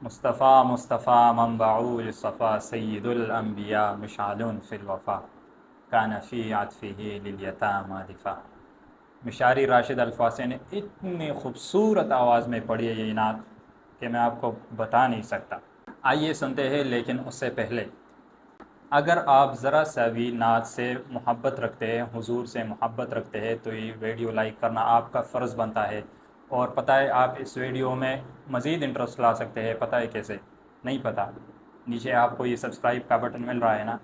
मुस्तफ़ा मुस्तफ़ा मनबउल सफ़ा सय्यिदुल अंबिया मिशालुन फिल वफ़ा कान फ़ी अत्फ़िही लिल यतामा दिफ़ा। मिशारी राशिद अल्फासी ने इतनी खूबसूरत आवाज़ में पढ़ी है ये नात कि मैं आपको बता नहीं सकता। आइए सुनते हैं, लेकिन उससे पहले अगर आप ज़रा सा भी नात से मोहब्बत रखते हैं, हुजूर से मोहब्बत रखते हैं, तो ये वीडियो लाइक करना आपका फ़र्ज़ बनता है। और पता है आप इस वीडियो में मज़ीद इंटरेस्ट ला सकते हैं। पता है कैसे? नहीं पता? नीचे आपको ये सब्सक्राइब का बटन मिल रहा है ना,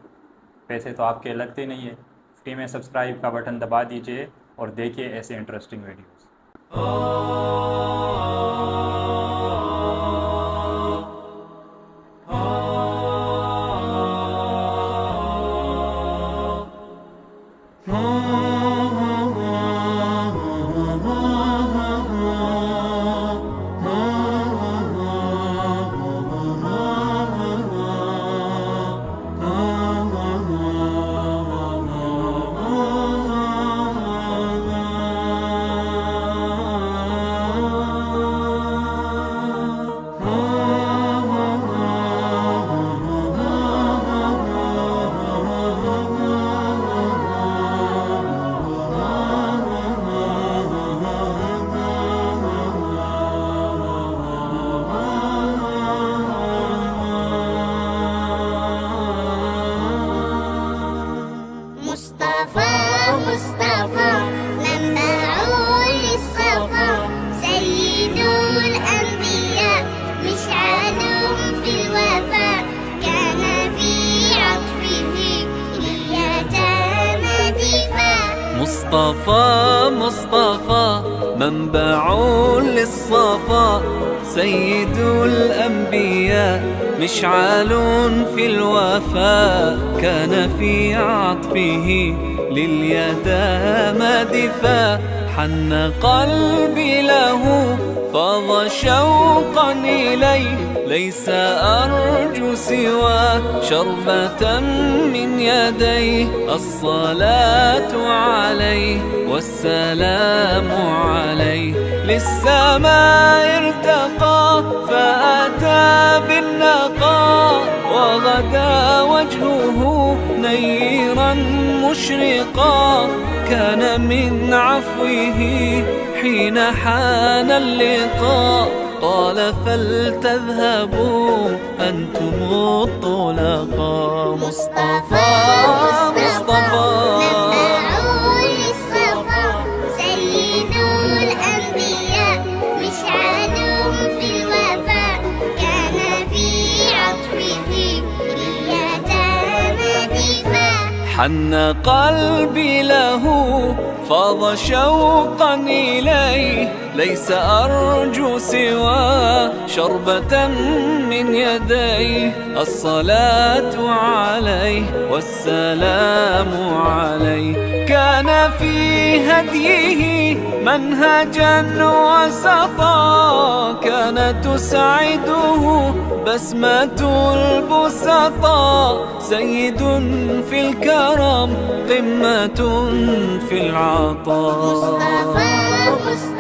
पैसे तो आपके लगते नहीं है, फ्री में सब्सक्राइब का बटन दबा दीजिए और देखिए ऐसे इंटरेस्टिंग वीडियोस। मुस्तफा मुस्तफा मनबउल सफ़ा सय्यिदुल अंबिया मिशालुन फिल वफ़ा कान फ़ी अत्फ़िही लिल यतामा दिफ़ा। मुस्तफा मुस्तफा منبع للصفا سيد الأنبياء مشعل في الوفاء كان في عطفه لليتامى دفا. حن قلبي له فاض شوقا إليه ليس أرجو سوى شربة من يديه. الصلاة عليه والسلام عليه للسماء ارتقى فأتى بالنقاء وغدا وجهه نيرا مشرقا. كان من عفوه حين حان اللقاء قال فلتذهبوا أنتم الطلقاء. مصطفى مصطفى منبعول الصفا سيد الأنبياء مشعل في الوفاء كان في عطفه لليتامى دفا. حن قلبي له فاض شوقا إليه ليس أرجو سوى شربة من يديه. الصلاة عليه والسلام عليه كان في هديه منهجا وسطا. كان تسعده بسمة البسطاء. سيد في الكرم قمة في العطاء. مصطفى